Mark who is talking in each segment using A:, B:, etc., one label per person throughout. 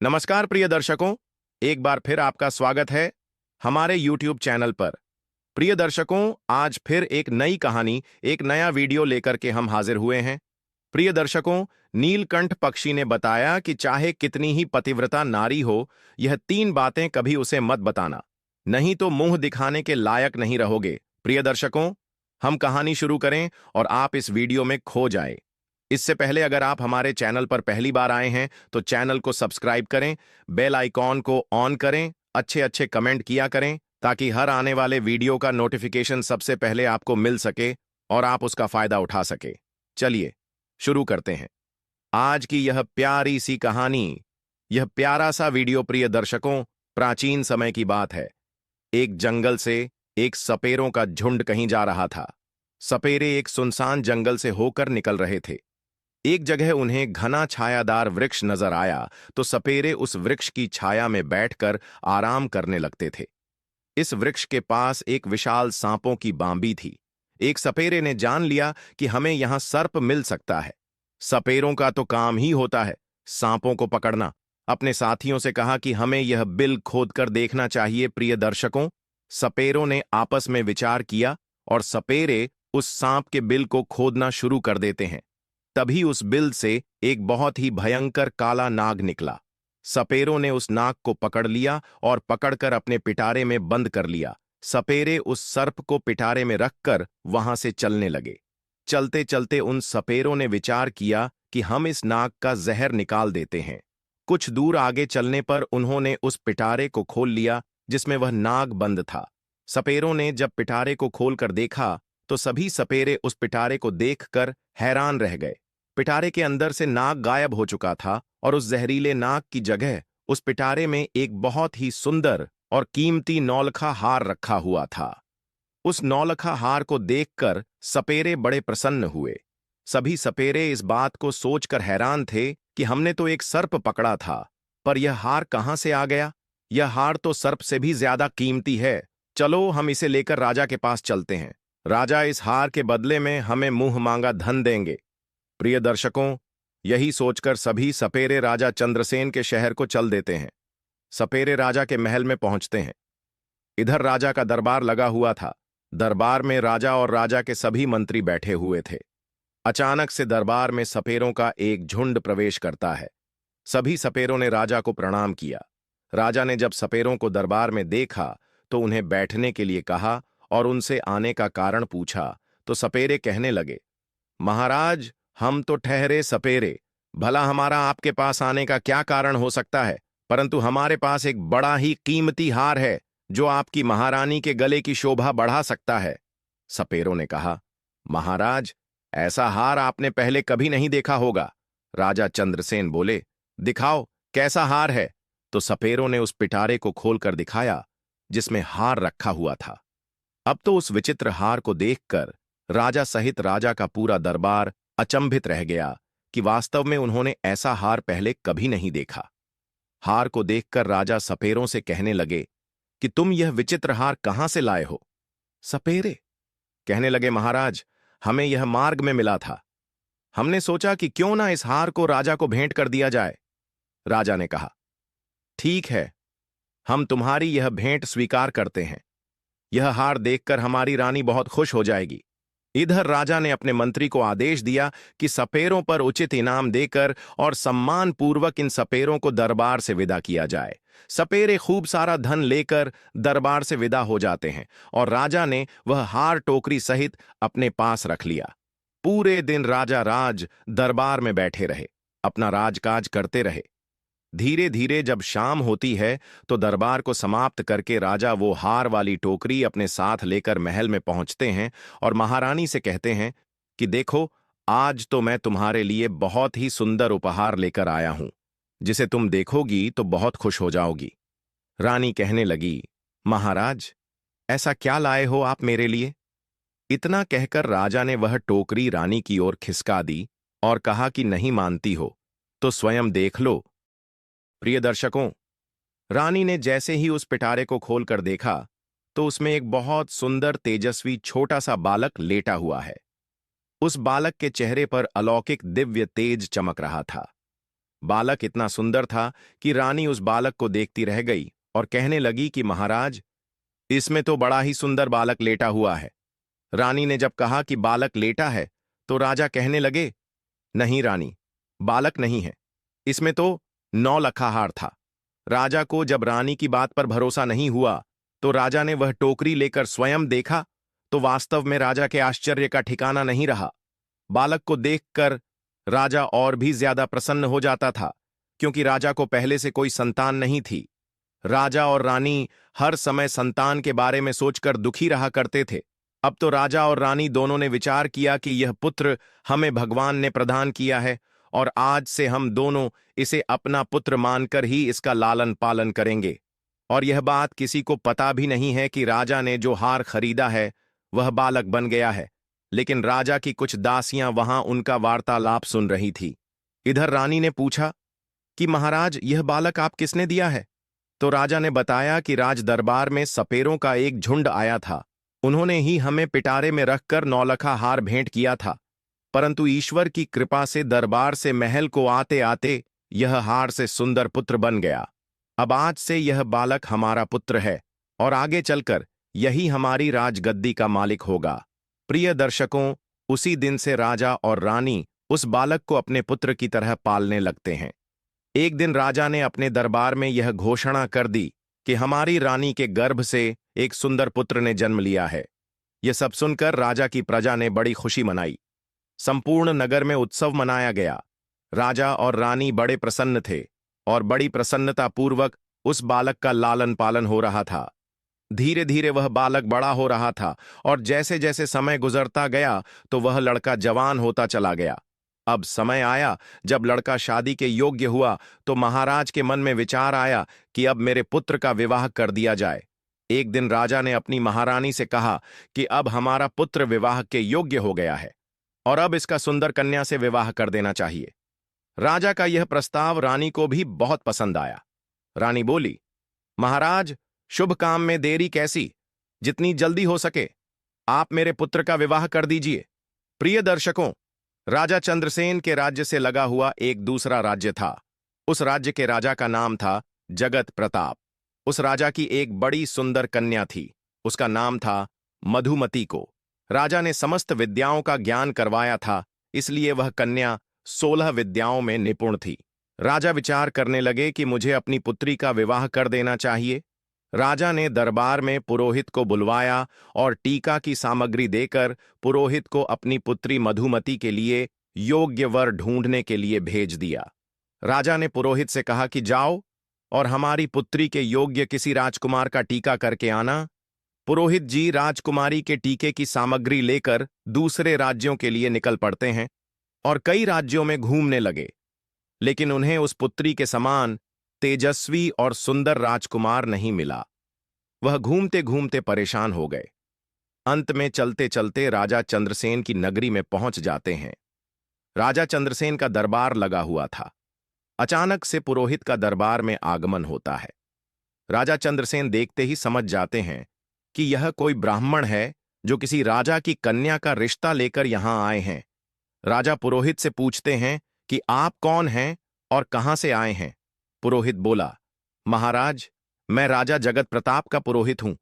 A: नमस्कार प्रिय दर्शकों, एक बार फिर आपका स्वागत है हमारे YouTube चैनल पर। प्रिय दर्शकों, आज फिर एक नई कहानी, एक नया वीडियो लेकर के हम हाजिर हुए हैं। प्रिय दर्शकों, नीलकंठ पक्षी ने बताया कि चाहे कितनी ही पतिव्रता नारी हो, यह 3 बातें कभी उसे मत बताना, नहीं तो मुंह दिखाने के लायक नहीं रहोगे। प्रिय दर्शकों, हम कहानी शुरू करें और आप इस वीडियो में खो जाए। इससे पहले अगर आप हमारे चैनल पर पहली बार आए हैं तो चैनल को सब्सक्राइब करें, बेल आइकॉन को ऑन करें, अच्छे अच्छे कमेंट किया करें ताकि हर आने वाले वीडियो का नोटिफिकेशन सबसे पहले आपको मिल सके और आप उसका फायदा उठा सके। चलिए शुरू करते हैं आज की यह प्यारी सी कहानी, यह प्यारा सा वीडियो। प्रिय दर्शकों, प्राचीन समय की बात है। एक जंगल से एक सपेरों का झुंड कहीं जा रहा था। सपेरे एक सुनसान जंगल से होकर निकल रहे थे। एक जगह उन्हें घना छायादार वृक्ष नजर आया तो सपेरे उस वृक्ष की छाया में बैठकर आराम करने लगते थे। इस वृक्ष के पास एक विशाल सांपों की बांबी थी। एक सपेरे ने जान लिया कि हमें यहां सर्प मिल सकता है। सपेरों का तो काम ही होता है सांपों को पकड़ना। अपने साथियों से कहा कि हमें यह बिल खोदकर देखना चाहिए। प्रिय दर्शकों, सपेरों ने आपस में विचार किया और सपेरे उस सांप के बिल को खोदना शुरू कर देते हैं। तभी उस बिल से एक बहुत ही भयंकर काला नाग निकला। सपेरों ने उस नाग को पकड़ लिया और पकड़कर अपने पिटारे में बंद कर लिया। सपेरे उस सर्प को पिटारे में रखकर वहां से चलने लगे। चलते चलते उन सपेरों ने विचार किया कि हम इस नाग का जहर निकाल देते हैं। कुछ दूर आगे चलने पर उन्होंने उस पिटारे को खोल लिया जिसमें वह नाग बंद था। सपेरों ने जब पिटारे को खोलकर देखा तो सभी सपेरे उस पिटारे को देखकर हैरान रह गए। पिटारे के अंदर से नाग गायब हो चुका था और उस जहरीले नाग की जगह उस पिटारे में एक बहुत ही सुंदर और कीमती नौलखा हार रखा हुआ था। उस नौलखा हार को देखकर सपेरे बड़े प्रसन्न हुए। सभी सपेरे इस बात को सोचकर हैरान थे कि हमने तो एक सर्प पकड़ा था, पर यह हार कहां से आ गया? यह हार तो सर्प से भी ज्यादा कीमती है। चलो हम इसे लेकर राजा के पास चलते हैं। राजा इस हार के बदले में हमें मुंह मांगा धन देंगे। प्रिय दर्शकों, यही सोचकर सभी सपेरे राजा चंद्रसेन के शहर को चल देते हैं। सपेरे राजा के महल में पहुंचते हैं। इधर राजा का दरबार लगा हुआ था। दरबार में राजा और राजा के सभी मंत्री बैठे हुए थे। अचानक से दरबार में सपेरों का एक झुंड प्रवेश करता है। सभी सपेरों ने राजा को प्रणाम किया। राजा ने जब सपेरों को दरबार में देखा तो उन्हें बैठने के लिए कहा और उनसे आने का कारण पूछा तो सपेरे कहने लगे, महाराज, हम तो ठहरे सपेरे, भला हमारा आपके पास आने का क्या कारण हो सकता है, परंतु हमारे पास एक बड़ा ही कीमती हार है जो आपकी महारानी के गले की शोभा बढ़ा सकता है। सपेरों ने कहा, महाराज, ऐसा हार आपने पहले कभी नहीं देखा होगा। राजा चंद्रसेन बोले, दिखाओ कैसा हार है। तो सपेरों ने उस पिटारे को खोलकर दिखाया जिसमें हार रखा हुआ था। अब तो उस विचित्र हार को देखकर राजा सहित राजा का पूरा दरबार अचंभित रह गया कि वास्तव में उन्होंने ऐसा हार पहले कभी नहीं देखा। हार को देखकर राजा सपेरों से कहने लगे कि तुम यह विचित्र हार कहां से लाए हो? सपेरे कहने लगे, महाराज, हमें यह मार्ग में मिला था। हमने सोचा कि क्यों ना इस हार को राजा को भेंट कर दिया जाए। राजा ने कहा, ठीक है, हम तुम्हारी यह भेंट स्वीकार करते हैं। यह हार देखकर हमारी रानी बहुत खुश हो जाएगी। इधर राजा ने अपने मंत्री को आदेश दिया कि सपेरों पर उचित इनाम देकर और सम्मान पूर्वक इन सपेरों को दरबार से विदा किया जाए। सपेरे खूब सारा धन लेकर दरबार से विदा हो जाते हैं और राजा ने वह हार टोकरी सहित अपने पास रख लिया। पूरे दिन राजा राज दरबार में बैठे रहे, अपना राजकाज करते रहे। धीरे धीरे जब शाम होती है तो दरबार को समाप्त करके राजा वो हार वाली टोकरी अपने साथ लेकर महल में पहुंचते हैं और महारानी से कहते हैं कि देखो, आज तो मैं तुम्हारे लिए बहुत ही सुंदर उपहार लेकर आया हूं, जिसे तुम देखोगी तो बहुत खुश हो जाओगी। रानी कहने लगी, महाराज, ऐसा क्या लाए हो आप मेरे लिए? इतना कहकर राजा ने वह टोकरी रानी की ओर खिसका दी और कहा कि नहीं मानती हो तो स्वयं देख लो। प्रिय दर्शकों, रानी ने जैसे ही उस पिटारे को खोलकर देखा तो उसमें एक बहुत सुंदर तेजस्वी छोटा सा बालक लेटा हुआ है। उस बालक के चेहरे पर अलौकिक दिव्य तेज चमक रहा था। बालक इतना सुंदर था कि रानी उस बालक को देखती रह गई और कहने लगी कि महाराज, इसमें तो बड़ा ही सुंदर बालक लेटा हुआ है। रानी ने जब कहा कि बालक लेटा है, तो राजा कहने लगे, नहीं रानी, बालक नहीं है, इसमें तो 9 लखा हार था। राजा को जब रानी की बात पर भरोसा नहीं हुआ, तो राजा ने वह टोकरी लेकर स्वयं देखा, तो वास्तव में राजा के आश्चर्य का ठिकाना नहीं रहा। बालक को देखकर राजा और भी ज्यादा प्रसन्न हो जाता था, क्योंकि राजा को पहले से कोई संतान नहीं थी। राजा और रानी हर समय संतान के बारे में सोचकर दुखी रहा करते थे। अब तो राजा और रानी दोनों ने विचार किया कि यह पुत्र हमें भगवान ने प्रदान किया है, और आज से हम दोनों इसे अपना पुत्र मानकर ही इसका लालन पालन करेंगे। और यह बात किसी को पता भी नहीं है कि राजा ने जो हार खरीदा है वह बालक बन गया है। लेकिन राजा की कुछ दासियां वहां उनका वार्तालाप सुन रही थी। इधर रानी ने पूछा कि महाराज, यह बालक आप किसने दिया है? तो राजा ने बताया कि राज दरबार में सपेरों का एक झुंड आया था, उन्होंने ही हमें पिटारे में रखकर 9 लखा हार भेंट किया था। परंतु ईश्वर की कृपा से दरबार से महल को आते आते यह हार से सुंदर पुत्र बन गया। अब आज से यह बालक हमारा पुत्र है, और आगे चलकर यही हमारी राजगद्दी का मालिक होगा। प्रिय दर्शकों, उसी दिन से राजा और रानी उस बालक को अपने पुत्र की तरह पालने लगते हैं। एक दिन राजा ने अपने दरबार में यह घोषणा कर दी कि हमारी रानी के गर्भ से एक सुंदर पुत्र ने जन्म लिया है। यह सब सुनकर राजा की प्रजा ने बड़ी खुशी मनाई। संपूर्ण नगर में उत्सव मनाया गया। राजा और रानी बड़े प्रसन्न थे, और बड़ी प्रसन्नतापूर्वक उस बालक का लालन पालन हो रहा था। धीरे धीरे वह बालक बड़ा हो रहा था, और जैसे जैसे समय गुजरता गया तो वह लड़का जवान होता चला गया। अब समय आया जब लड़का शादी के योग्य हुआ, तो महाराज के मन में विचार आया कि अब मेरे पुत्र का विवाह कर दिया जाए। एक दिन राजा ने अपनी महारानी से कहा कि अब हमारा पुत्र विवाह के योग्य हो गया है, और अब इसका सुंदर कन्या से विवाह कर देना चाहिए। राजा का यह प्रस्ताव रानी को भी बहुत पसंद आया। रानी बोली, महाराज, शुभ काम में देरी कैसी, जितनी जल्दी हो सके आप मेरे पुत्र का विवाह कर दीजिए। प्रिय दर्शकों, राजा चंद्रसेन के राज्य से लगा हुआ एक दूसरा राज्य था। उस राज्य के राजा का नाम था जगत प्रताप। उस राजा की एक बड़ी सुंदर कन्या थी, उसका नाम था मधुमती को। राजा ने समस्त विद्याओं का ज्ञान करवाया था, इसलिए वह कन्या 16 विद्याओं में निपुण थी। राजा विचार करने लगे कि मुझे अपनी पुत्री का विवाह कर देना चाहिए। राजा ने दरबार में पुरोहित को बुलवाया और टीका की सामग्री देकर पुरोहित को अपनी पुत्री मधुमती के लिए योग्य वर ढूंढने के लिए भेज दिया। राजा ने पुरोहित से कहा कि जाओ और हमारी पुत्री के योग्य किसी राजकुमार का टीका करके आना। पुरोहित जी राजकुमारी के टीके की सामग्री लेकर दूसरे राज्यों के लिए निकल पड़ते हैं और कई राज्यों में घूमने लगे, लेकिन उन्हें उस पुत्री के समान तेजस्वी और सुंदर राजकुमार नहीं मिला। वह घूमते घूमते परेशान हो गए। अंत में चलते चलते राजा चंद्रसेन की नगरी में पहुंच जाते हैं। राजा चंद्रसेन का दरबार लगा हुआ था। अचानक से पुरोहित का दरबार में आगमन होता है। राजा चंद्रसेन देखते ही समझ जाते हैं कि यह कोई ब्राह्मण है जो किसी राजा की कन्या का रिश्ता लेकर यहां आए हैं। राजा पुरोहित से पूछते हैं कि आप कौन हैं और कहां से आए हैं। पुरोहित बोला, महाराज, मैं राजा जगत प्रताप का पुरोहित हूं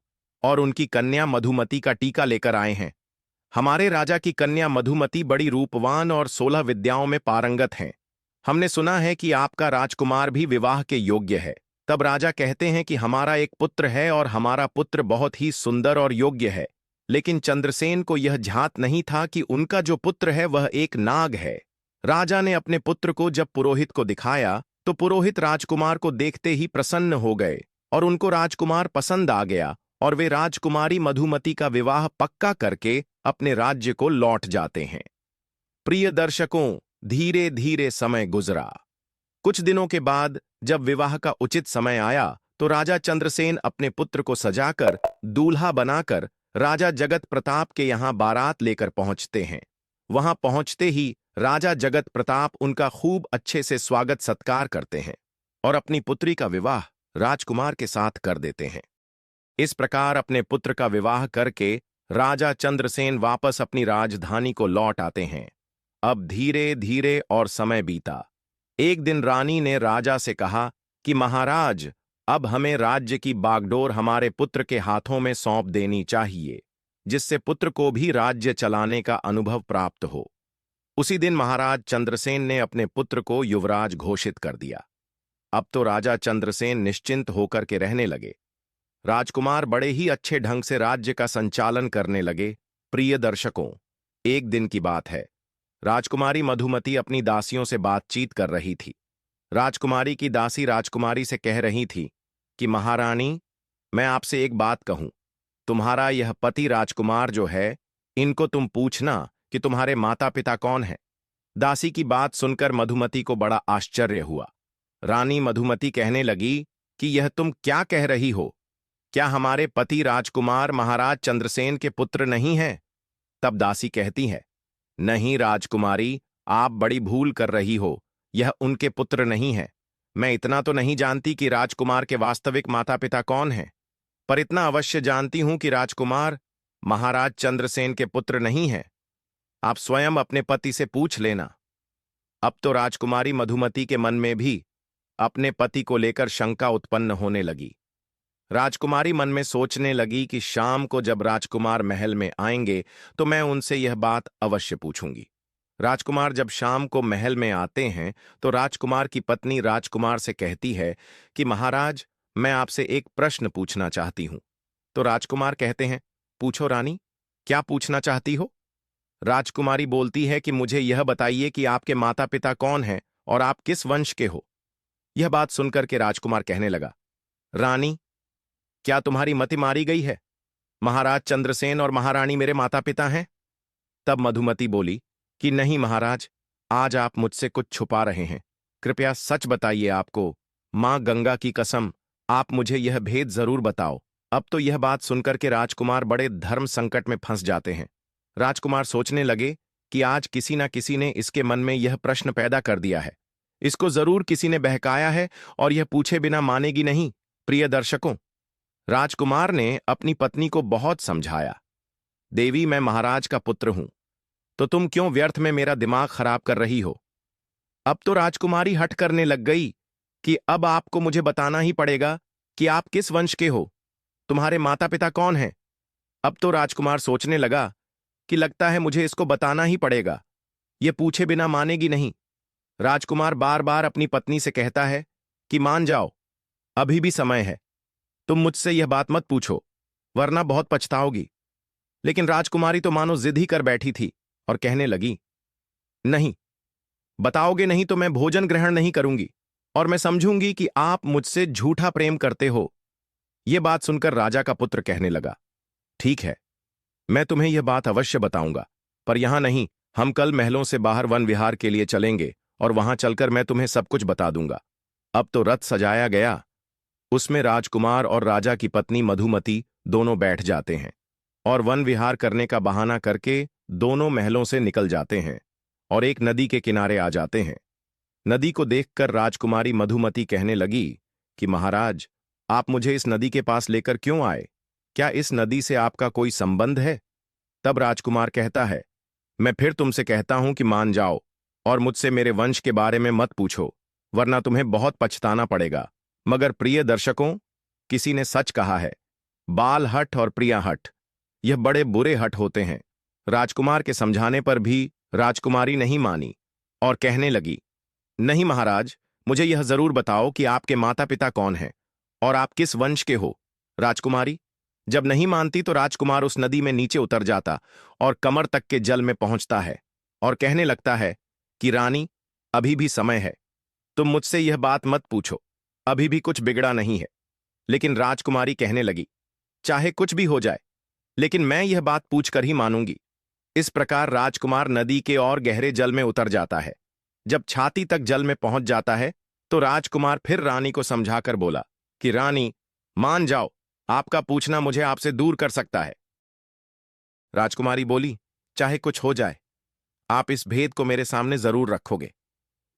A: और उनकी कन्या मधुमती का टीका लेकर आए हैं। हमारे राजा की कन्या मधुमती बड़ी रूपवान और 16 विद्याओं में पारंगत हैं। हमने सुना है कि आपका राजकुमार भी विवाह के योग्य है। तब राजा कहते हैं कि हमारा एक पुत्र है और हमारा पुत्र बहुत ही सुंदर और योग्य है। लेकिन चंद्रसेन को यह झात नहीं था कि उनका जो पुत्र है वह एक नाग है। राजा ने अपने पुत्र को जब पुरोहित को दिखाया तो पुरोहित राजकुमार को देखते ही प्रसन्न हो गए और उनको राजकुमार पसंद आ गया और वे राजकुमारी मधुमती का विवाह पक्का करके अपने राज्य को लौट जाते हैं। प्रिय दर्शकों, धीरे धीरे समय गुजरा। कुछ दिनों के बाद जब विवाह का उचित समय आया तो राजा चंद्रसेन अपने पुत्र को सजाकर दूल्हा बनाकर राजा जगत प्रताप के यहां बारात लेकर पहुंचते हैं। वहां पहुंचते ही राजा जगत प्रताप उनका खूब अच्छे से स्वागत सत्कार करते हैं और अपनी पुत्री का विवाह राजकुमार के साथ कर देते हैं। इस प्रकार अपने पुत्र का विवाह करके राजा चंद्रसेन वापस अपनी राजधानी को लौट आते हैं। अब धीरे धीरे और समय बीता। एक दिन रानी ने राजा से कहा कि महाराज, अब हमें राज्य की बागडोर हमारे पुत्र के हाथों में सौंप देनी चाहिए, जिससे पुत्र को भी राज्य चलाने का अनुभव प्राप्त हो। उसी दिन महाराज चंद्रसेन ने अपने पुत्र को युवराज घोषित कर दिया। अब तो राजा चंद्रसेन निश्चिंत होकर के रहने लगे। राजकुमार बड़े ही अच्छे ढंग से राज्य का संचालन करने लगे। प्रिय दर्शकों, एक दिन की बात है। राजकुमारी मधुमती अपनी दासियों से बातचीत कर रही थी। राजकुमारी की दासी राजकुमारी से कह रही थी कि महारानी, मैं आपसे एक बात कहूं। तुम्हारा यह पति राजकुमार जो है, इनको तुम पूछना कि तुम्हारे माता पिता कौन हैं। दासी की बात सुनकर मधुमती को बड़ा आश्चर्य हुआ। रानी मधुमती कहने लगी कि यह तुम क्या कह रही हो? क्या हमारे पति राजकुमार महाराज चंद्रसेन के पुत्र नहीं हैं? तब दासी कहती है, नहीं राजकुमारी, आप बड़ी भूल कर रही हो। यह उनके पुत्र नहीं है। मैं इतना तो नहीं जानती कि राजकुमार के वास्तविक माता पिता कौन हैं, पर इतना अवश्य जानती हूं कि राजकुमार महाराज चंद्रसेन के पुत्र नहीं हैं। आप स्वयं अपने पति से पूछ लेना। अब तो राजकुमारी मधुमती के मन में भी अपने पति को लेकर शंका उत्पन्न होने लगी। राजकुमारी मन में सोचने लगी कि शाम को जब राजकुमार महल में आएंगे तो मैं उनसे यह बात अवश्य पूछूंगी। राजकुमार जब शाम को महल में आते हैं तो राजकुमार की पत्नी राजकुमार से कहती है कि महाराज, मैं आपसे एक प्रश्न पूछना चाहती हूं। तो राजकुमार कहते हैं, पूछो रानी, क्या पूछना चाहती हो? राजकुमारी बोलती है कि मुझे यह बताइए कि आपके माता पिता कौन हैं और आप किस वंश के हो। यह बात सुनकर के राजकुमार कहने लगा, रानी, क्या तुम्हारी मति मारी गई है? महाराज चंद्रसेन और महारानी मेरे माता पिता हैं? तब मधुमती बोली कि नहीं महाराज, आज आप मुझसे कुछ छुपा रहे हैं। कृपया सच बताइए। आपको मां गंगा की कसम, आप मुझे यह भेद जरूर बताओ। अब तो यह बात सुनकर के राजकुमार बड़े धर्म संकट में फंस जाते हैं। राजकुमार सोचने लगे कि आज किसी ना किसी ने इसके मन में यह प्रश्न पैदा कर दिया है। इसको जरूर किसी ने बहकाया है और यह पूछे बिना मानेगी नहीं। प्रिय दर्शकों, राजकुमार ने अपनी पत्नी को बहुत समझाया। देवी, मैं महाराज का पुत्र हूं, तो तुम क्यों व्यर्थ में मेरा दिमाग खराब कर रही हो? अब तो राजकुमारी हट करने लग गई कि अब आपको मुझे बताना ही पड़ेगा कि आप किस वंश के हो, तुम्हारे माता पिता कौन हैं। अब तो राजकुमार सोचने लगा कि लगता है मुझे इसको बताना ही पड़ेगा, ये पूछे बिना मानेगी नहीं। राजकुमार बार बार अपनी पत्नी से कहता है कि मान जाओ, अभी भी समय है, तुम मुझसे यह बात मत पूछो, वरना बहुत पछताओगी। लेकिन राजकुमारी तो मानो जिद ही कर बैठी थी और कहने लगी, नहीं, बताओगे नहीं तो मैं भोजन ग्रहण नहीं करूंगी और मैं समझूंगी कि आप मुझसे झूठा प्रेम करते हो। यह बात सुनकर राजा का पुत्र कहने लगा, ठीक है, मैं तुम्हें यह बात अवश्य बताऊंगा, पर यहां नहीं, हम कल महलों से बाहर वन विहार के लिए चलेंगे और वहां चलकर मैं तुम्हें सब कुछ बता दूंगा। अब तो रथ सजाया गया। उसमें राजकुमार और राजा की पत्नी मधुमती दोनों बैठ जाते हैं और वन विहार करने का बहाना करके दोनों महलों से निकल जाते हैं और एक नदी के किनारे आ जाते हैं। नदी को देखकर राजकुमारी मधुमती कहने लगी कि महाराज, आप मुझे इस नदी के पास लेकर क्यों आए? क्या इस नदी से आपका कोई संबंध है? तब राजकुमार कहता है, मैं फिर तुमसे कहता हूं कि मान जाओ और मुझसे मेरे वंश के बारे में मत पूछो, वरना तुम्हें बहुत पछताना पड़ेगा। मगर प्रिय दर्शकों, किसी ने सच कहा है, बाल हठ और प्रिया हठ, यह बड़े बुरे हठ होते हैं। राजकुमार के समझाने पर भी राजकुमारी नहीं मानी और कहने लगी, नहीं महाराज, मुझे यह जरूर बताओ कि आपके माता पिता कौन हैं और आप किस वंश के हो। राजकुमारी जब नहीं मानती तो राजकुमार उस नदी में नीचे उतर जाता और कमर तक के जल में पहुंचता है और कहने लगता है कि रानी, अभी भी समय है, तुम मुझसे यह बात मत पूछो, अभी भी कुछ बिगड़ा नहीं है। लेकिन राजकुमारी कहने लगी, चाहे कुछ भी हो जाए, लेकिन मैं यह बात पूछकर ही मानूंगी। इस प्रकार राजकुमार नदी के और गहरे जल में उतर जाता है। जब छाती तक जल में पहुंच जाता है तो राजकुमार फिर रानी को समझाकर बोला कि रानी, मान जाओ, आपका पूछना मुझे आपसे दूर कर सकता है। राजकुमारी बोली, चाहे कुछ हो जाए, आप इस भेद को मेरे सामने जरूर रखोगे।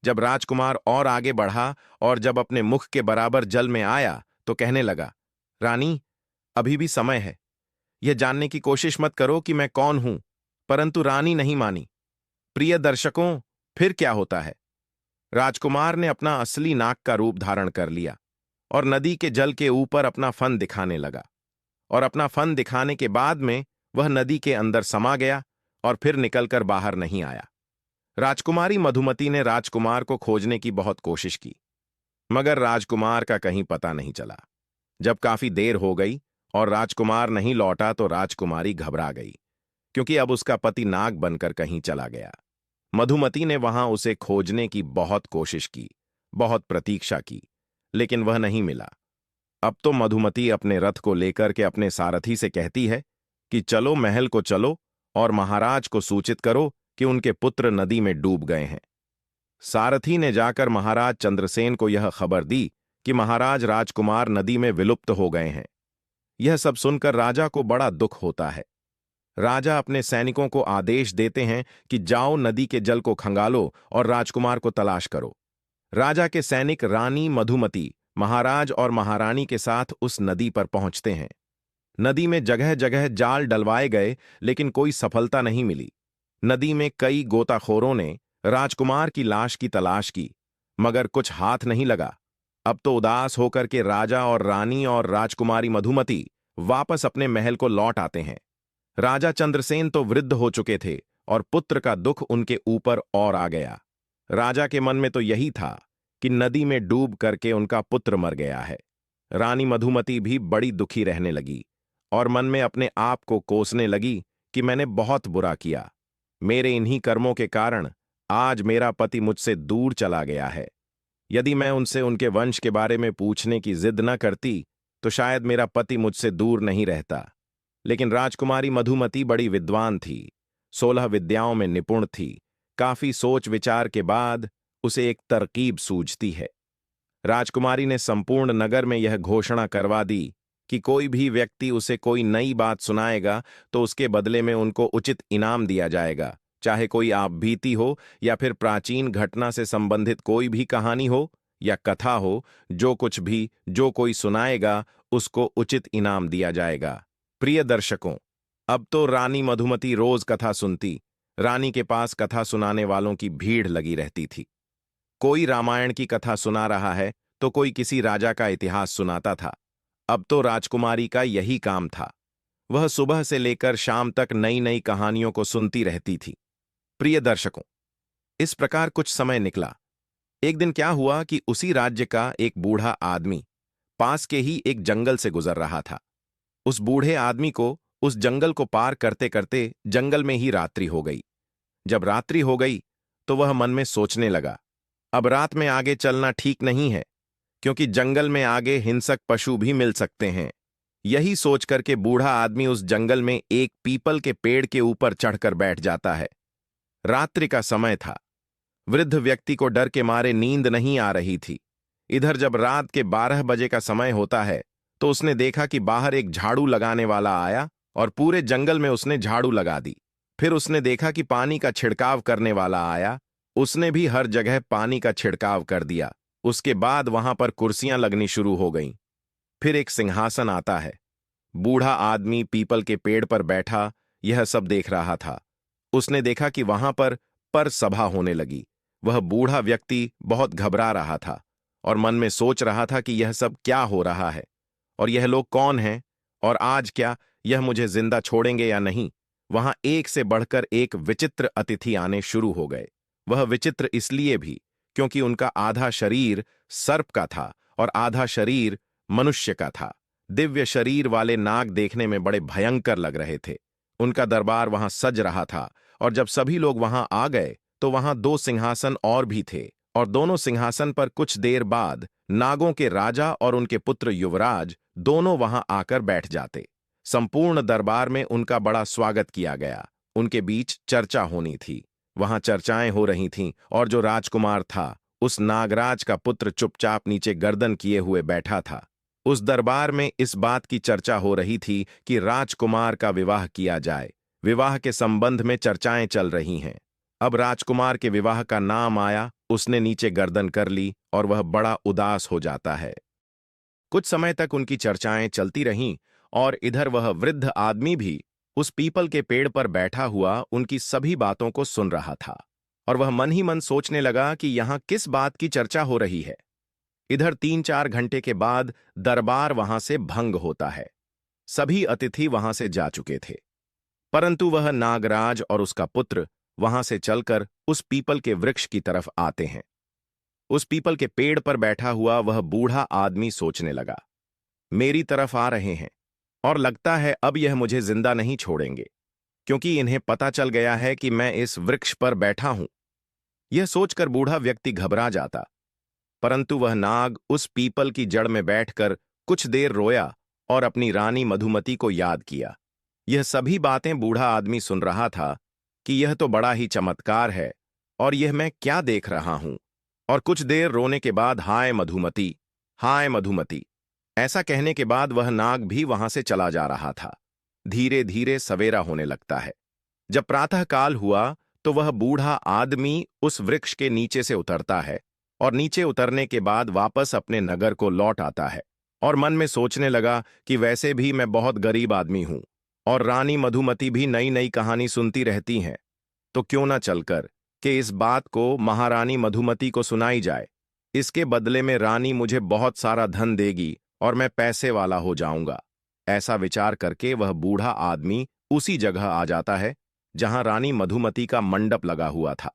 A: जब राजकुमार और आगे बढ़ा और जब अपने मुख के बराबर जल में आया तो कहने लगा, रानी, अभी भी समय है, यह जानने की कोशिश मत करो कि मैं कौन हूं। परंतु रानी नहीं मानी। प्रिय दर्शकों, फिर क्या होता है? राजकुमार ने अपना असली नाग का रूप धारण कर लिया और नदी के जल के ऊपर अपना फन दिखाने लगा। और अपना फन दिखाने के बाद में वह नदी के अंदर समा गया और फिर निकलकर बाहर नहीं आया। राजकुमारी मधुमती ने राजकुमार को खोजने की बहुत कोशिश की, मगर राजकुमार का कहीं पता नहीं चला। जब काफी देर हो गई और राजकुमार नहीं लौटा तो राजकुमारी घबरा गई, क्योंकि अब उसका पति नाग बनकर कहीं चला गया। मधुमती ने वहां उसे खोजने की बहुत कोशिश की, बहुत प्रतीक्षा की, लेकिन वह नहीं मिला। अब तो मधुमती अपने रथ को लेकर के अपने सारथी से कहती है कि चलो महल को चलो और महाराज को सूचित करो कि उनके पुत्र नदी में डूब गए हैं। सारथी ने जाकर महाराज चंद्रसेन को यह खबर दी कि महाराज राजकुमार नदी में विलुप्त हो गए हैं। यह सब सुनकर राजा को बड़ा दुख होता है। राजा अपने सैनिकों को आदेश देते हैं कि जाओ नदी के जल को खंगालो और राजकुमार को तलाश करो। राजा के सैनिक रानी मधुमती, महाराज और महारानी के साथ उस नदी पर पहुंचते हैं। नदी में जगह जगह जाल डलवाए गए, लेकिन कोई सफलता नहीं मिली। नदी में कई गोताखोरों ने राजकुमार की लाश की तलाश की, मगर कुछ हाथ नहीं लगा। अब तो उदास होकर के राजा और रानी और राजकुमारी मधुमती वापस अपने महल को लौट आते हैं। राजा चंद्रसेन तो वृद्ध हो चुके थे और पुत्र का दुख उनके ऊपर और आ गया। राजा के मन में तो यही था कि नदी में डूब करके उनका पुत्र मर गया है। रानी मधुमती भी बड़ी दुखी रहने लगी और मन में अपने आप को कोसने लगी कि मैंने बहुत बुरा किया। मेरे इन्हीं कर्मों के कारण आज मेरा पति मुझसे दूर चला गया है। यदि मैं उनसे उनके वंश के बारे में पूछने की जिद न करती तो शायद मेरा पति मुझसे दूर नहीं रहता। लेकिन राजकुमारी मधुमती बड़ी विद्वान थी, 16 विद्याओं में निपुण थी। काफी सोच विचार के बाद उसे एक तरकीब सूझती है। राजकुमारी ने संपूर्ण नगर में यह घोषणा करवा दी कि कोई भी व्यक्ति उसे कोई नई बात सुनाएगा तो उसके बदले में उनको उचित इनाम दिया जाएगा, चाहे कोई आपबीती हो या फिर प्राचीन घटना से संबंधित कोई भी कहानी हो या कथा हो। जो कुछ भी जो कोई सुनाएगा उसको उचित इनाम दिया जाएगा। प्रिय दर्शकों, अब तो रानी मधुमती रोज कथा सुनती। रानी के पास कथा सुनाने वालों की भीड़ लगी रहती थी। कोई रामायण की कथा सुना रहा है तो कोई किसी राजा का इतिहास सुनाता था। अब तो राजकुमारी का यही काम था। वह सुबह से लेकर शाम तक नई नई कहानियों को सुनती रहती थी। प्रिय दर्शकों, इस प्रकार कुछ समय निकला। एक दिन क्या हुआ कि उसी राज्य का एक बूढ़ा आदमी पास के ही एक जंगल से गुजर रहा था। उस बूढ़े आदमी को उस जंगल को पार करते करते जंगल में ही रात्रि हो गई। जब रात्रि हो गई तो वह मन में सोचने लगा, अब रात में आगे चलना ठीक नहीं है, क्योंकि जंगल में आगे हिंसक पशु भी मिल सकते हैं। यही सोच करके बूढ़ा आदमी उस जंगल में एक पीपल के पेड़ के ऊपर चढ़कर बैठ जाता है। रात्रि का समय था। वृद्ध व्यक्ति को डर के मारे नींद नहीं आ रही थी। इधर जब रात के 12 बजे का समय होता है तो उसने देखा कि बाहर एक झाड़ू लगाने वाला आया और पूरे जंगल में उसने झाड़ू लगा दी। फिर उसने देखा कि पानी का छिड़काव करने वाला आया, उसने भी हर जगह पानी का छिड़काव कर दिया। उसके बाद वहां पर कुर्सियां लगनी शुरू हो गईं। फिर एक सिंहासन आता है। बूढ़ा आदमी पीपल के पेड़ पर बैठा यह सब देख रहा था। उसने देखा कि वहां पर सभा होने लगी। वह बूढ़ा व्यक्ति बहुत घबरा रहा था और मन में सोच रहा था कि यह सब क्या हो रहा है और यह लोग कौन हैं और आज क्या यह मुझे जिंदा छोड़ेंगे या नहीं। वहां एक से बढ़कर एक विचित्र अतिथि आने शुरू हो गए। वह विचित्र इसलिए भी क्योंकि उनका आधा शरीर सर्प का था और आधा शरीर मनुष्य का था। दिव्य शरीर वाले नाग देखने में बड़े भयंकर लग रहे थे। उनका दरबार वहां सज रहा था और जब सभी लोग वहां आ गए तो वहां 2 सिंहासन और भी थे और दोनों सिंहासन पर कुछ देर बाद नागों के राजा और उनके पुत्र युवराज दोनों वहां आकर बैठ जाते। संपूर्ण दरबार में उनका बड़ा स्वागत किया गया। उनके बीच चर्चा होनी थी। वहां चर्चाएं हो रही थीं और जो राजकुमार था उस नागराज का पुत्र चुपचाप नीचे गर्दन किए हुए बैठा था। उस दरबार में इस बात की चर्चा हो रही थी कि राजकुमार का विवाह किया जाए। विवाह के संबंध में चर्चाएं चल रही हैं। अब राजकुमार के विवाह का नाम आया, उसने नीचे गर्दन कर ली और वह बड़ा उदास हो जाता है। कुछ समय तक उनकी चर्चाएं चलती रहीं और इधर वह वृद्ध आदमी भी उस पीपल के पेड़ पर बैठा हुआ उनकी सभी बातों को सुन रहा था और वह मन ही मन सोचने लगा कि यहां किस बात की चर्चा हो रही है। इधर 3-4 घंटे के बाद दरबार वहां से भंग होता है। सभी अतिथि वहां से जा चुके थे, परंतु वह नागराज और उसका पुत्र वहां से चलकर उस पीपल के वृक्ष की तरफ आते हैं। उस पीपल के पेड़ पर बैठा हुआ वह बूढ़ा आदमी सोचने लगा, मेरी तरफ आ रहे हैं और लगता है अब यह मुझे जिंदा नहीं छोड़ेंगे, क्योंकि इन्हें पता चल गया है कि मैं इस वृक्ष पर बैठा हूं। यह सोचकर बूढ़ा व्यक्ति घबरा जाता, परंतु वह नाग उस पीपल की जड़ में बैठकर कुछ देर रोया और अपनी रानी मधुमती को याद किया। यह सभी बातें बूढ़ा आदमी सुन रहा था कि यह तो बड़ा ही चमत्कार है और यह मैं क्या देख रहा हूं। और कुछ देर रोने के बाद हाय मधुमती ऐसा कहने के बाद वह नाग भी वहां से चला जा रहा था। धीरे धीरे सवेरा होने लगता है। जब प्रातःकाल हुआ तो वह बूढ़ा आदमी उस वृक्ष के नीचे से उतरता है और नीचे उतरने के बाद वापस अपने नगर को लौट आता है और मन में सोचने लगा कि वैसे भी मैं बहुत गरीब आदमी हूं और रानी मधुमती भी नई नई कहानी सुनती रहती हैं, तो क्यों न चलकर कि इस बात को महारानी मधुमती को सुनाई जाए। इसके बदले में रानी मुझे बहुत सारा धन देगी और मैं पैसे वाला हो जाऊंगा। ऐसा विचार करके वह बूढ़ा आदमी उसी जगह आ जाता है जहां रानी मधुमती का मंडप लगा हुआ था,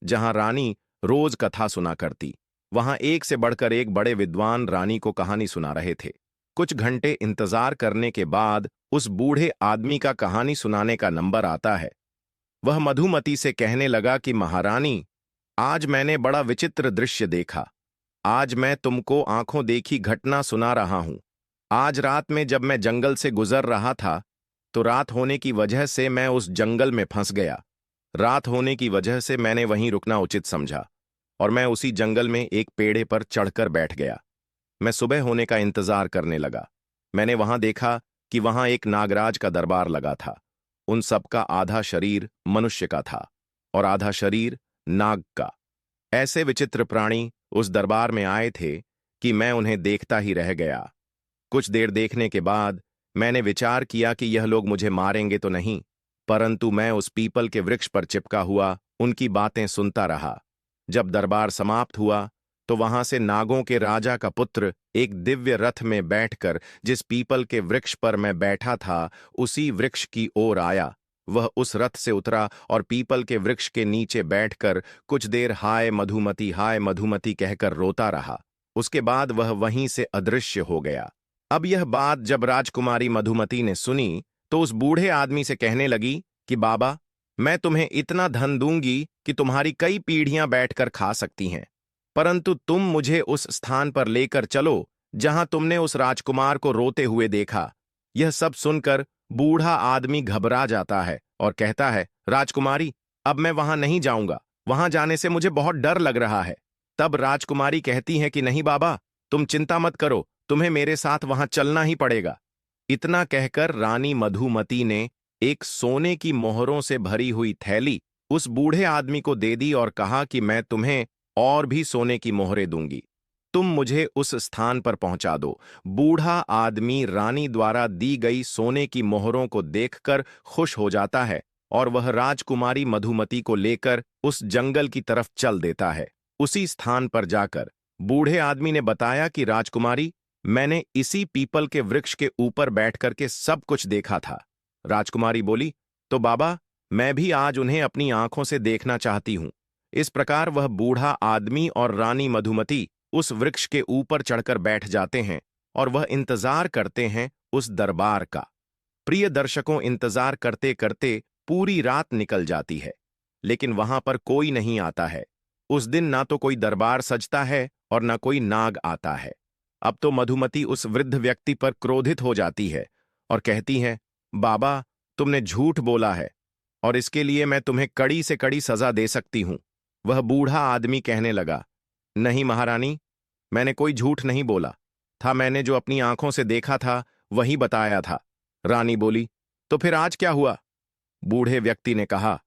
A: जहां रानी रोज कथा सुना करती। वहां एक से बढ़कर एक बड़े विद्वान रानी को कहानी सुना रहे थे। कुछ घंटे इंतजार करने के बाद उस बूढ़े आदमी का कहानी सुनाने का नंबर आता है। वह मधुमती से कहने लगा कि महारानी, आज मैंने बड़ा विचित्र दृश्य देखा। आज मैं तुमको आंखों देखी घटना सुना रहा हूं। आज रात में जब मैं जंगल से गुजर रहा था तो रात होने की वजह से मैं उस जंगल में फंस गया। रात होने की वजह से मैंने वहीं रुकना उचित समझा और मैं उसी जंगल में एक पेड़े पर चढ़कर बैठ गया। मैं सुबह होने का इंतजार करने लगा। मैंने वहां देखा कि वहां एक नागराज का दरबार लगा था। उन सबका आधा शरीर मनुष्य का था और आधा शरीर नाग का। ऐसे विचित्र प्राणी उस दरबार में आए थे कि मैं उन्हें देखता ही रह गया। कुछ देर देखने के बाद मैंने विचार किया कि यह लोग मुझे मारेंगे तो नहीं, परंतु मैं उस पीपल के वृक्ष पर चिपका हुआ उनकी बातें सुनता रहा। जब दरबार समाप्त हुआ तो वहां से नागों के राजा का पुत्र एक दिव्य रथ में बैठकर जिस पीपल के वृक्ष पर मैं बैठा था उसी वृक्ष की ओर आया। वह उस रथ से उतरा और पीपल के वृक्ष के नीचे बैठकर कुछ देर हाय मधुमती कहकर रोता रहा। उसके बाद वह वहीं से अदृश्य हो गया। अब यह बात जब राजकुमारी मधुमती ने सुनी तो उस बूढ़े आदमी से कहने लगी कि बाबा, मैं तुम्हें इतना धन दूंगी कि तुम्हारी कई पीढ़ियां बैठकर खा सकती हैं, परंतु तुम मुझे उस स्थान पर लेकर चलो जहां तुमने उस राजकुमार को रोते हुए देखा। यह सब सुनकर बूढ़ा आदमी घबरा जाता है और कहता है, राजकुमारी, अब मैं वहां नहीं जाऊंगा। वहां जाने से मुझे बहुत डर लग रहा है। तब राजकुमारी कहती है कि नहीं बाबा, तुम चिंता मत करो, तुम्हें मेरे साथ वहां चलना ही पड़ेगा। इतना कहकर रानी मधुमती ने एक सोने की मोहरों से भरी हुई थैली उस बूढ़े आदमी को दे दी और कहा कि मैं तुम्हें और भी सोने की मोहरें दूंगी, तुम मुझे उस स्थान पर पहुंचा दो। बूढ़ा आदमी रानी द्वारा दी गई सोने की मोहरों को देखकर खुश हो जाता है और वह राजकुमारी मधुमती को लेकर उस जंगल की तरफ चल देता है। उसी स्थान पर जाकर बूढ़े आदमी ने बताया कि राजकुमारी, मैंने इसी पीपल के वृक्ष के ऊपर बैठकर के सब कुछ देखा था। राजकुमारी बोली, तो बाबा, मैं भी आज उन्हें अपनी आंखों से देखना चाहती हूं। इस प्रकार वह बूढ़ा आदमी और रानी मधुमती उस वृक्ष के ऊपर चढ़कर बैठ जाते हैं और वह इंतजार करते हैं उस दरबार का। प्रिय दर्शकों, इंतजार करते करते पूरी रात निकल जाती है, लेकिन वहां पर कोई नहीं आता है। उस दिन ना तो कोई दरबार सजता है और ना कोई नाग आता है। अब तो मधुमती उस वृद्ध व्यक्ति पर क्रोधित हो जाती है और कहती है, बाबा, तुमने झूठ बोला है और इसके लिए मैं तुम्हें कड़ी से कड़ी सजा दे सकती हूं। वह बूढ़ा आदमी कहने लगा, नहीं महारानी, मैंने कोई झूठ नहीं बोला था। मैंने जो अपनी आंखों से देखा था वही बताया था। रानी बोली, तो फिर आज क्या हुआ? बूढ़े व्यक्ति ने कहा,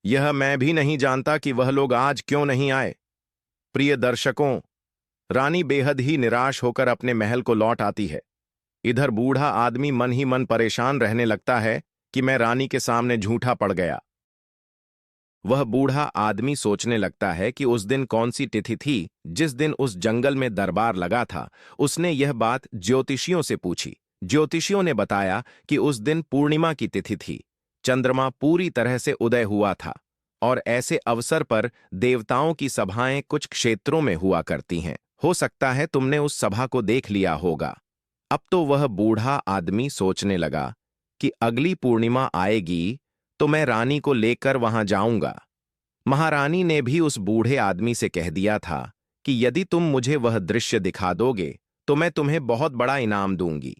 A: यह मैं भी नहीं जानता कि वह लोग आज क्यों नहीं आए। प्रिय दर्शकों, रानी बेहद ही निराश होकर अपने महल को लौट आती है। इधर बूढ़ा आदमी मन ही मन परेशान रहने लगता है कि मैं रानी के सामने झूठा पड़ गया। वह बूढ़ा आदमी सोचने लगता है कि उस दिन कौन सी तिथि थी जिस दिन उस जंगल में दरबार लगा था। उसने यह बात ज्योतिषियों से पूछी। ज्योतिषियों ने बताया कि उस दिन पूर्णिमा की तिथि थी। चंद्रमा पूरी तरह से उदय हुआ था और ऐसे अवसर पर देवताओं की सभाएं कुछ क्षेत्रों में हुआ करती हैं। हो सकता है तुमने उस सभा को देख लिया होगा। अब तो वह बूढ़ा आदमी सोचने लगा कि अगली पूर्णिमा आएगी तो मैं रानी को लेकर वहां जाऊंगा। महारानी ने भी उस बूढ़े आदमी से कह दिया था कि यदि तुम मुझे वह दृश्य दिखा दोगे तो मैं तुम्हें बहुत बड़ा इनाम दूंगी।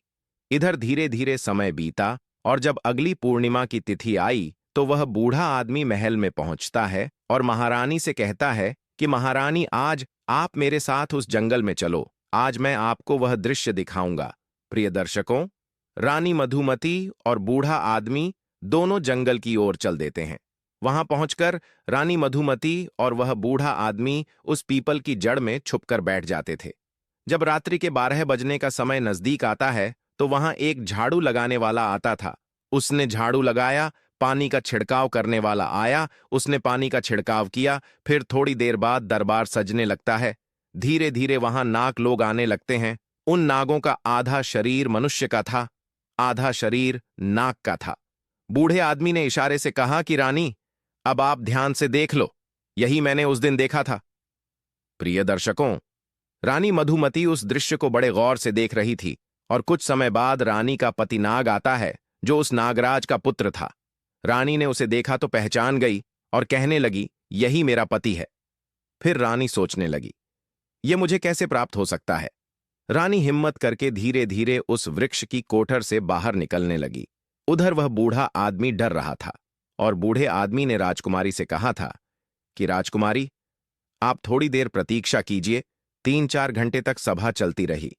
A: इधर धीरे धीरे समय बीता और जब अगली पूर्णिमा की तिथि आई तो वह बूढ़ा आदमी महल में पहुंचता है और महारानी से कहता है कि महारानी, आज आप मेरे साथ उस जंगल में चलो। आज मैं आपको वह दृश्य दिखाऊंगा। प्रिय दर्शकों, रानी मधुमती और बूढ़ा आदमी दोनों जंगल की ओर चल देते हैं। वहां पहुंचकर रानी मधुमती और वह बूढ़ा आदमी उस पीपल की जड़ में छुपकर बैठ जाते थे। जब रात्रि के 12 बजने का समय नजदीक आता है तो वहां एक झाड़ू लगाने वाला आता था। उसने झाड़ू लगाया, पानी का छिड़काव करने वाला आया, उसने पानी का छिड़काव किया। फिर थोड़ी देर बाद दरबार सजने लगता है। धीरे धीरे वहां नाग लोग आने लगते हैं। उन नागों का आधा शरीर मनुष्य का था, आधा शरीर नाग का था। बूढ़े आदमी ने इशारे से कहा कि रानी, अब आप ध्यान से देख लो, यही मैंने उस दिन देखा था। प्रिय दर्शकों, रानी मधुमती उस दृश्य को बड़े गौर से देख रही थी और कुछ समय बाद रानी का पति नाग आता है जो उस नागराज का पुत्र था। रानी ने उसे देखा तो पहचान गई और कहने लगी, यही मेरा पति है। फिर रानी सोचने लगी, यह मुझे कैसे प्राप्त हो सकता है। रानी हिम्मत करके धीरे धीरे उस वृक्ष की कोठर से बाहर निकलने लगी। उधर वह बूढ़ा आदमी डर रहा था और बूढ़े आदमी ने राजकुमारी से कहा था कि राजकुमारी, आप थोड़ी देर प्रतीक्षा कीजिए। 3-4 घंटे तक सभा चलती रही।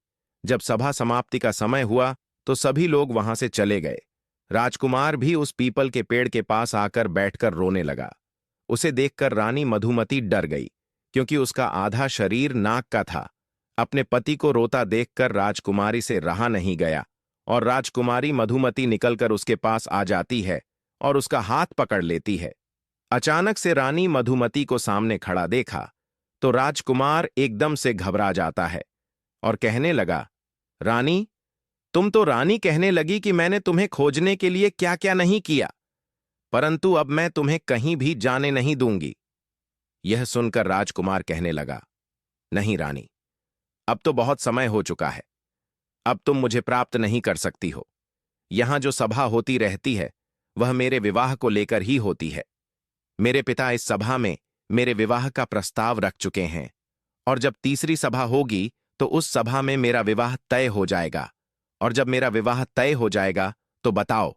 A: जब सभा समाप्ति का समय हुआ तो सभी लोग वहां से चले गए। राजकुमार भी उस पीपल के पेड़ के पास आकर बैठकर रोने लगा। उसे देखकर रानी मधुमती डर गई क्योंकि उसका आधा शरीर नाग का था। अपने पति को रोता देखकर राजकुमारी से रहा नहीं गया और राजकुमारी मधुमती निकलकर उसके पास आ जाती है और उसका हाथ पकड़ लेती है। अचानक से रानी मधुमती को सामने खड़ा देखा तो राजकुमार एकदम से घबरा जाता है और कहने लगा, रानी, तुम तो रानी कहने लगी कि मैंने तुम्हें खोजने के लिए क्या क्या नहीं किया, परंतु अब मैं तुम्हें कहीं भी जाने नहीं दूंगी। यह सुनकर राजकुमार कहने लगा, नहीं रानी, अब तो बहुत समय हो चुका है। अब तुम मुझे प्राप्त नहीं कर सकती हो। यहां जो सभा होती रहती है वह मेरे विवाह को लेकर ही होती है। मेरे पिता इस सभा में मेरे विवाह का प्रस्ताव रख चुके हैं और जब तीसरी सभा होगी तो उस सभा में मेरा विवाह तय हो जाएगा। और जब मेरा विवाह तय हो जाएगा तो बताओ,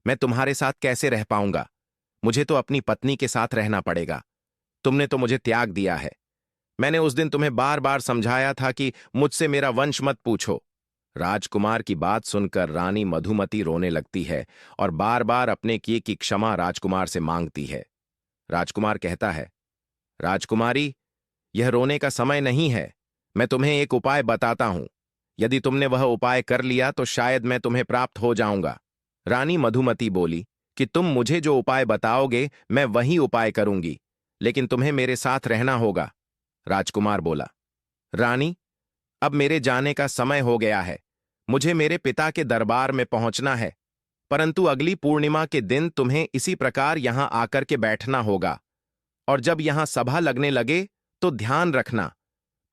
A: मैं तुम्हारे साथ कैसे रह पाऊंगा। मुझे तो अपनी पत्नी के साथ रहना पड़ेगा। तुमने तो मुझे त्याग दिया है। मैंने उस दिन तुम्हें बार बार समझाया था कि मुझसे मेरा वंश मत पूछो। राजकुमार की बात सुनकर रानी मधुमती रोने लगती है और बार बार अपने किए की क्षमा राजकुमार से मांगती है। राजकुमार कहता है, राजकुमारी, यह रोने का समय नहीं है। मैं तुम्हें एक उपाय बताता हूं। यदि तुमने वह उपाय कर लिया तो शायद मैं तुम्हें प्राप्त हो जाऊंगा। रानी मधुमती बोली कि तुम मुझे जो उपाय बताओगे मैं वही उपाय करूंगी, लेकिन तुम्हें मेरे साथ रहना होगा। राजकुमार बोला, रानी, अब मेरे जाने का समय हो गया है। मुझे मेरे पिता के दरबार में पहुंचना है, परंतु अगली पूर्णिमा के दिन तुम्हें इसी प्रकार यहां आकर के बैठना होगा और जब यहां सभा लगने लगे तो ध्यान रखना,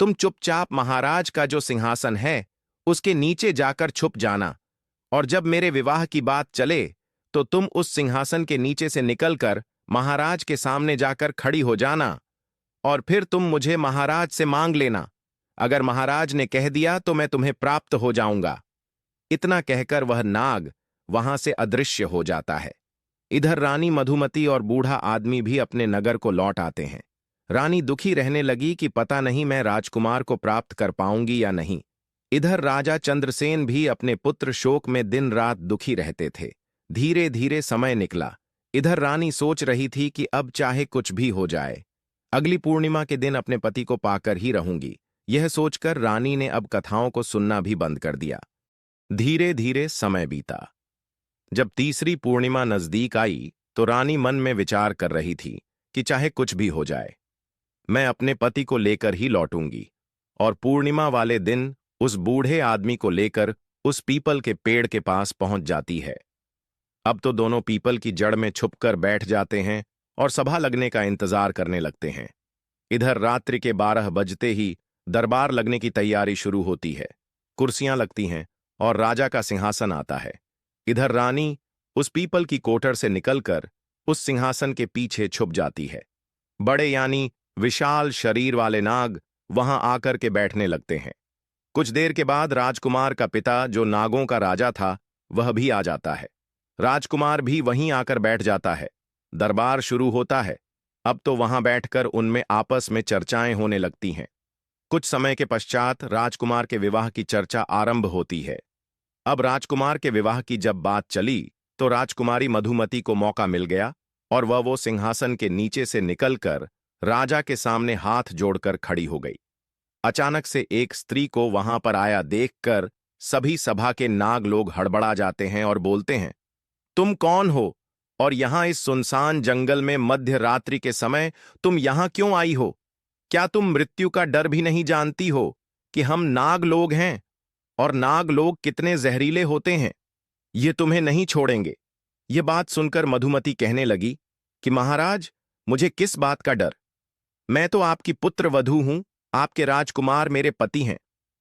A: तुम चुपचाप महाराज का जो सिंहासन है उसके नीचे जाकर छुप जाना और जब मेरे विवाह की बात चले तो तुम उस सिंहासन के नीचे से निकलकर महाराज के सामने जाकर खड़ी हो जाना और फिर तुम मुझे महाराज से मांग लेना। अगर महाराज ने कह दिया तो मैं तुम्हें प्राप्त हो जाऊंगा। इतना कहकर वह नाग वहां से अदृश्य हो जाता है। इधर रानी मधुमती और बूढ़ा आदमी भी अपने नगर को लौट आते हैं। रानी दुखी रहने लगी कि पता नहीं मैं राजकुमार को प्राप्त कर पाऊंगी या नहीं। इधर राजा चंद्रसेन भी अपने पुत्र शोक में दिन रात दुखी रहते थे। धीरे धीरे समय निकला। इधर रानी सोच रही थी कि अब चाहे कुछ भी हो जाए, अगली पूर्णिमा के दिन अपने पति को पाकर ही रहूंगी। यह सोचकर रानी ने अब कथाओं को सुनना भी बंद कर दिया। धीरे धीरे समय बीता। जब तीसरी पूर्णिमा नजदीक आई तो रानी मन में विचार कर रही थी कि चाहे कुछ भी हो जाए, मैं अपने पति को लेकर ही लौटूंगी। और पूर्णिमा वाले दिन उस बूढ़े आदमी को लेकर उस पीपल के पेड़ के पास पहुंच जाती है। अब तो दोनों पीपल की जड़ में छुपकर बैठ जाते हैं और सभा लगने का इंतजार करने लगते हैं। इधर रात्रि के 12 बजते ही दरबार लगने की तैयारी शुरू होती है। कुर्सियां लगती हैं और राजा का सिंहासन आता है। इधर रानी उस पीपल की कोठर से निकलकर उस सिंहासन के पीछे छुप जाती है। बड़े यानी विशाल शरीर वाले नाग वहां आकर के बैठने लगते हैं। कुछ देर के बाद राजकुमार का पिता, जो नागों का राजा था, वह भी आ जाता है। राजकुमार भी वहीं आकर बैठ जाता है। दरबार शुरू होता है। अब तो वहां बैठकर उनमें आपस में चर्चाएं होने लगती हैं। कुछ समय के पश्चात राजकुमार के विवाह की चर्चा आरंभ होती है। अब राजकुमार के विवाह की जब बात चली तो राजकुमारी मधुमती को मौका मिल गया और वह वो सिंहासन के नीचे से निकलकर राजा के सामने हाथ जोड़कर खड़ी हो गई। अचानक से एक स्त्री को वहां पर आया देखकर सभी सभा के नाग लोग हड़बड़ा जाते हैं और बोलते हैं, तुम कौन हो और यहां इस सुनसान जंगल में मध्य रात्रि के समय तुम यहां क्यों आई हो? क्या तुम मृत्यु का डर भी नहीं जानती हो कि हम नाग लोग हैं और नाग लोग कितने जहरीले होते हैं? ये तुम्हें नहीं छोड़ेंगे। ये बात सुनकर मधुमती कहने लगी कि महाराज, मुझे किस बात का डर? मैं तो आपकी पुत्र वधू हूं, आपके राजकुमार मेरे पति हैं,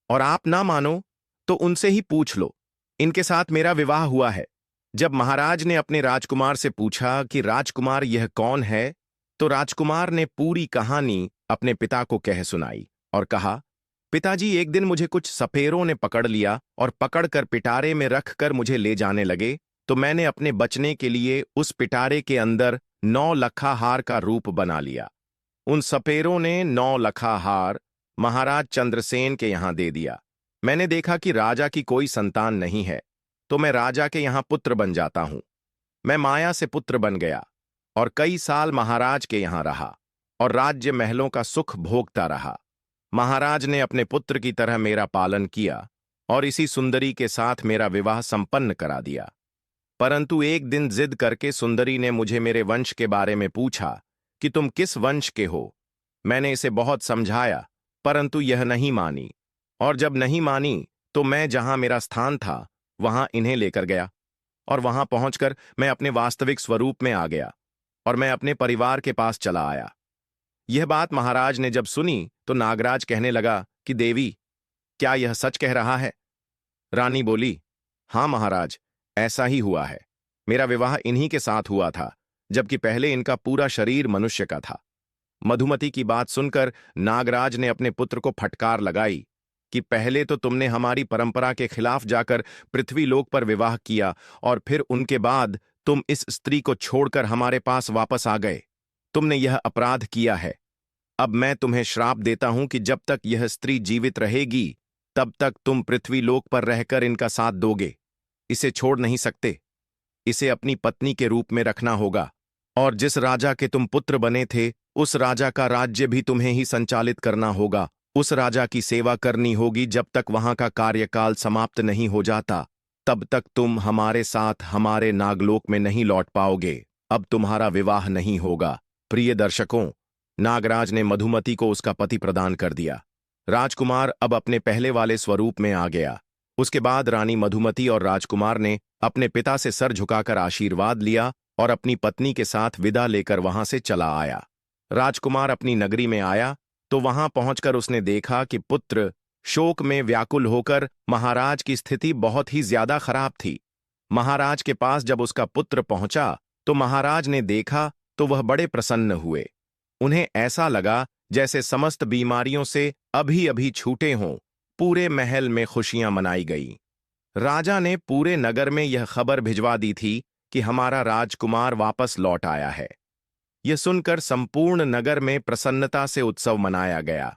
A: और आप ना मानो तो उनसे ही पूछ लो, इनके साथ मेरा विवाह हुआ है। जब महाराज ने अपने राजकुमार से पूछा कि राजकुमार यह कौन है, तो राजकुमार ने पूरी कहानी अपने पिता को कह सुनाई और कहा, पिताजी, एक दिन मुझे कुछ सपेरों ने पकड़ लिया और पकड़कर पिटारे में रखकर मुझे ले जाने लगे, तो मैंने अपने बचने के लिए उस पिटारे के अंदर 9 लखा हार का रूप बना लिया। उन सपेरों ने 9 लखा हार महाराज चंद्रसेन के यहां दे दिया। मैंने देखा कि राजा की कोई संतान नहीं है, तो मैं राजा के यहां पुत्र बन जाता हूं। मैं माया से पुत्र बन गया और कई साल महाराज के यहां रहा और राज्य महलों का सुख भोगता रहा। महाराज ने अपने पुत्र की तरह मेरा पालन किया और इसी सुंदरी के साथ मेरा विवाह संपन्न करा दिया। परंतु एक दिन जिद करके सुंदरी ने मुझे मेरे वंश के बारे में पूछा कि तुम किस वंश के हो। मैंने इसे बहुत समझाया, परंतु यह नहीं मानी, और जब नहीं मानी तो मैं जहां मेरा स्थान था वहां इन्हें लेकर गया, और वहां पहुंचकर मैं अपने वास्तविक स्वरूप में आ गया और मैं अपने परिवार के पास चला आया। यह बात महाराज ने जब सुनी तो नागराज कहने लगा कि देवी, क्या यह सच कह रहा है? रानी बोली, हां महाराज, ऐसा ही हुआ है। मेरा विवाह इन्हीं के साथ हुआ था, जबकि पहले इनका पूरा शरीर मनुष्य का था। मधुमती की बात सुनकर नागराज ने अपने पुत्र को फटकार लगाई कि पहले तो तुमने हमारी परंपरा के खिलाफ जाकर पृथ्वीलोक पर विवाह किया और फिर उनके बाद तुम इस स्त्री को छोड़कर हमारे पास वापस आ गए। तुमने यह अपराध किया है। अब मैं तुम्हें श्राप देता हूं कि जब तक यह स्त्री जीवित रहेगी तब तक तुम पृथ्वीलोक पर रहकर इनका साथ दोगे। इसे छोड़ नहीं सकते। इसे अपनी पत्नी के रूप में रखना होगा, और जिस राजा के तुम पुत्र बने थे उस राजा का राज्य भी तुम्हें ही संचालित करना होगा। उस राजा की सेवा करनी होगी जब तक वहां का कार्यकाल समाप्त नहीं हो जाता। तब तक तुम हमारे साथ हमारे नागलोक में नहीं लौट पाओगे। अब तुम्हारा विवाह नहीं होगा। प्रिय दर्शकों, नागराज ने मधुमती को उसका पति प्रदान कर दिया। राजकुमार अब अपने पहले वाले स्वरूप में आ गया। उसके बाद रानी मधुमती और राजकुमार ने अपने पिता से सर झुकाकर आशीर्वाद लिया और अपनी पत्नी के साथ विदा लेकर वहां से चला आया। राजकुमार अपनी नगरी में आया तो वहां पहुंचकर उसने देखा कि पुत्र शोक में व्याकुल होकर महाराज की स्थिति बहुत ही ज्यादा खराब थी। महाराज के पास जब उसका पुत्र पहुंचा तो महाराज ने देखा तो वह बड़े प्रसन्न हुए। उन्हें ऐसा लगा जैसे समस्त बीमारियों से अभी अभी छूटे हों। पूरे महल में खुशियां मनाई गई। राजा ने पूरे नगर में यह खबर भिजवा दी थी कि हमारा राजकुमार वापस लौट आया है। यह सुनकर संपूर्ण नगर में प्रसन्नता से उत्सव मनाया गया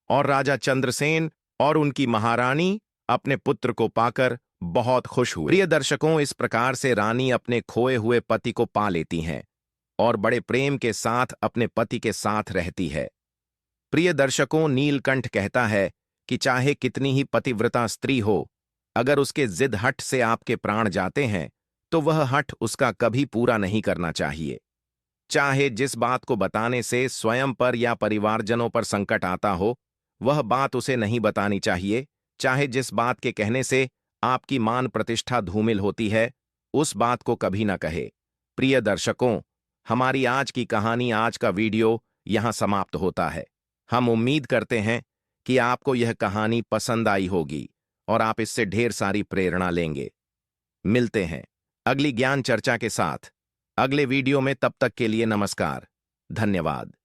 A: और राजा चंद्रसेन और उनकी महारानी अपने पुत्र को पाकर बहुत खुश हुए। प्रिय दर्शकों, इस प्रकार से रानी अपने खोए हुए पति को पा लेती हैं और बड़े प्रेम के साथ अपने पति के साथ रहती है। प्रिय दर्शकों, नीलकंठ कहता है कि चाहे कितनी ही पतिव्रता स्त्री हो, अगर उसके जिद हट से आपके प्राण जाते हैं तो वह हट उसका कभी पूरा नहीं करना चाहिए। चाहे जिस बात को बताने से स्वयं पर या परिवारजनों पर संकट आता हो, वह बात उसे नहीं बतानी चाहिए। चाहे जिस बात के कहने से आपकी मान प्रतिष्ठा धूमिल होती है, उस बात को कभी न कहे। प्रिय दर्शकों, हमारी आज की कहानी, आज का वीडियो यहां समाप्त होता है। हम उम्मीद करते हैं कि आपको यह कहानी पसंद आई होगी और आप इससे ढेर सारी प्रेरणा लेंगे। मिलते हैं अगली ज्ञान चर्चा के साथ अगले वीडियो में। तब तक के लिए नमस्कार, धन्यवाद।